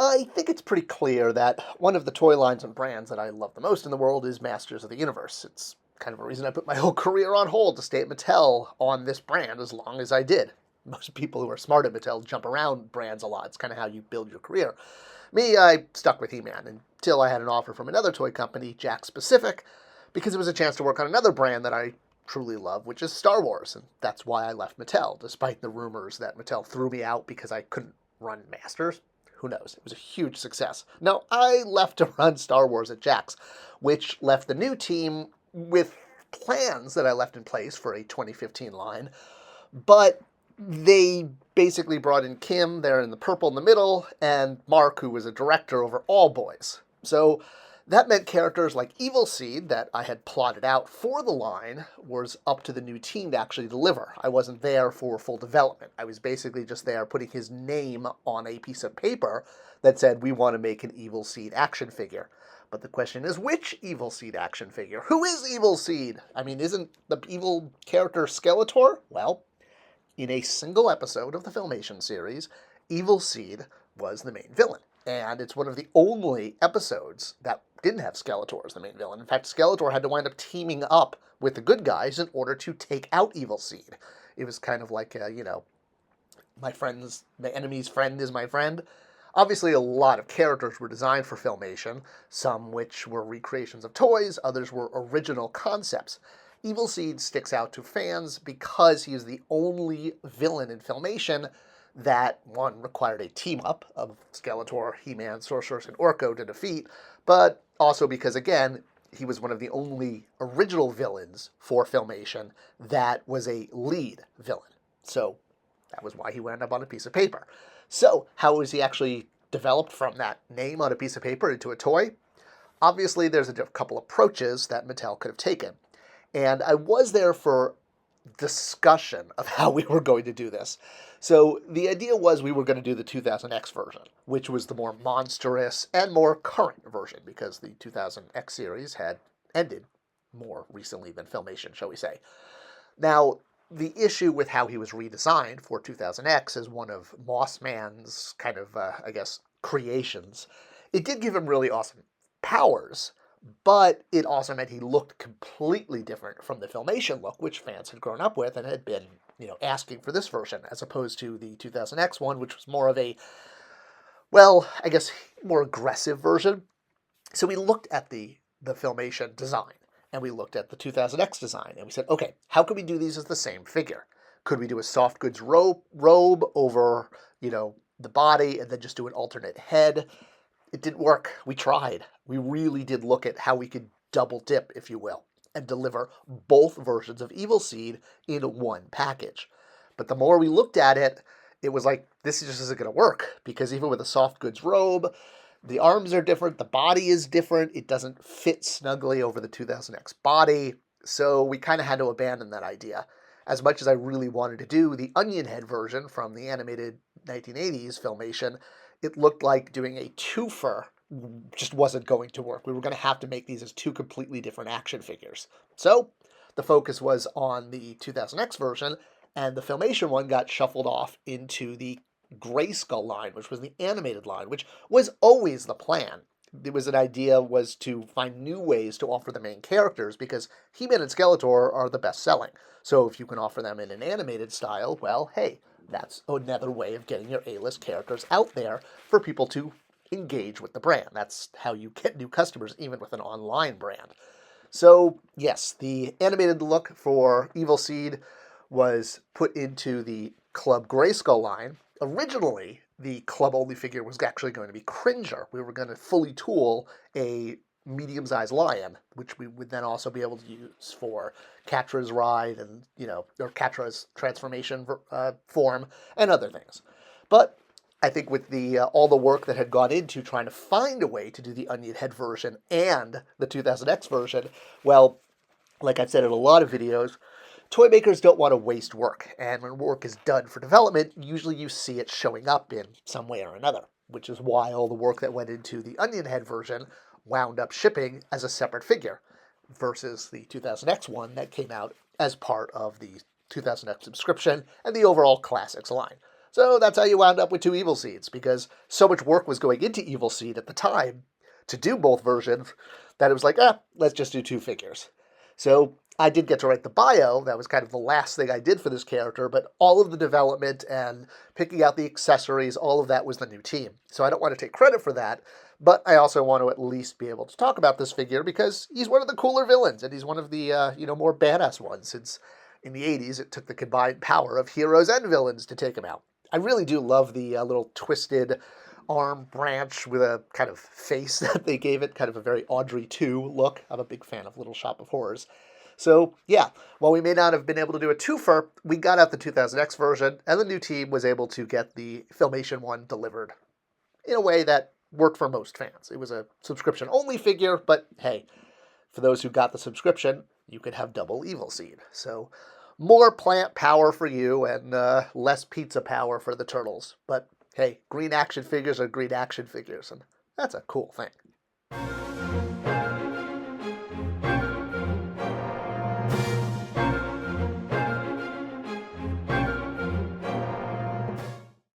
I think it's pretty clear that one of the toy lines and brands that I love the most in the world is Masters of the Universe. It's kind of a reason I put my whole career on hold to stay at Mattel on this brand as long as I did. Most people who are smart at Mattel jump around brands a lot. It's kind of how you build your career. Me, I stuck with He-Man until I had an offer from another toy company, Jakks Pacific, because it was a chance to work on another brand that I truly love, which is Star Wars, and that's why I left Mattel, despite the rumors that Mattel threw me out because I couldn't run Masters. Who knows? It was a huge success. No, I left to run Star Wars at Jakks, which left the new team with plans that I left in place for a 2015 line, but they basically brought in Kim there in the purple in the middle, and Mark, who was a director over all boys. So that meant characters like Evil Seed that I had plotted out for the line was up to the new team to actually deliver. I wasn't there for full development. I was basically just there putting his name on a piece of paper that said, we want to make an Evil Seed action figure. But the question is, which Evil Seed action figure? Who is Evil Seed? I mean, isn't the evil character Skeletor? Well, in a single episode of the Filmation series, Evil Seed was the main villain. And it's one of the only episodes that didn't have Skeletor as the main villain. In fact, Skeletor had to wind up teaming up with the good guys in order to take out Evil Seed. It was kind of like, my enemy's friend is my friend. Obviously, a lot of characters were designed for Filmation, some which were recreations of toys, others were original concepts. Evil Seed sticks out to fans because he is the only villain in Filmation that, one, required a team-up of Skeletor, He-Man, Sorceress, and Orko to defeat, but also because, again, he was one of the only original villains for Filmation that was a lead villain. So that was why he wound up on a piece of paper. So how was he actually developed from that name on a piece of paper into a toy? Obviously, there's a couple approaches that Mattel could have taken. And I was there for discussion of how we were going to do this. So the idea was we were going to do the 2000X version, which was the more monstrous and more current version, because the 2000X series had ended more recently than Filmation, shall we say. Now, the issue with how he was redesigned for 2000X as one of Mossman's kind of, creations, it did give him really awesome powers, but it also meant he looked completely different from the Filmation look, which fans had grown up with and had been, asking for this version, as opposed to the 2000X one, which was more of a, more aggressive version. So we looked at the Filmation design, and we looked at the 2000X design, and we said, okay, how could we do these as the same figure? Could we do a soft goods robe over, the body, and then just do an alternate head? It didn't work. We tried. We really did look at how we could double dip, if you will, and deliver both versions of Evil Seed in one package. But the more we looked at it, it was like, this just isn't going to work, because even with a soft goods robe, the arms are different, the body is different, it doesn't fit snugly over the 2000X body, so we kind of had to abandon that idea. As much as I really wanted to do the onion head version from the animated 1980s Filmation, it looked like doing a twofer just wasn't going to work. We were going to have to make these as two completely different action figures. So the focus was on the 2000X version, and the Filmation one got shuffled off into the Grayskull line, which was the animated line, which was always the plan. There was an idea was to find new ways to offer the main characters, because He-Man and Skeletor are the best selling. So if you can offer them in an animated style, well, hey, that's another way of getting your A-list characters out there for people to engage with the brand. That's how you get new customers, even with an online brand. So, yes, the animated look for Evil Seed was put into the Club Grayskull line. Originally, the club-only figure was actually going to be Cringer. We were going to fully tool a medium-sized lion, which we would then also be able to use for Catra's ride and, or Catra's transformation form and other things. But I think with the all the work that had gone into trying to find a way to do the onion head version and the 2000X version, well, like I've said in a lot of videos, toy makers don't want to waste work, and when work is done for development, usually you see it showing up in some way or another, which is why all the work that went into the onion head version wound up shipping as a separate figure versus the 2000X one that came out as part of the 2000X subscription and the overall Classics line. So that's how you wound up with 2 Evil Seeds, because so much work was going into Evil Seed at the time to do both versions that it was like, let's just do 2 figures. So I did get to write the bio. That was kind of the last thing I did for this character, but all of the development and picking out the accessories, all of that was the new team. So I don't want to take credit for that, but I also want to at least be able to talk about this figure because he's one of the cooler villains, and he's one of the more badass ones, since in the 80s it took the combined power of heroes and villains to take him out. I really do love the little twisted arm branch with a kind of face that they gave it, kind of a very Audrey 2 look. I'm a big fan of Little Shop of Horrors. So yeah, while we may not have been able to do a twofer, we got out the 2000X version, and the new team was able to get the Filmation one delivered in a way that worked for most fans. It was a subscription-only figure, but hey, for those who got the subscription, you could have double Evil Seed. So more plant power for you and less pizza power for the turtles. But hey, green action figures are green action figures, and that's a cool thing.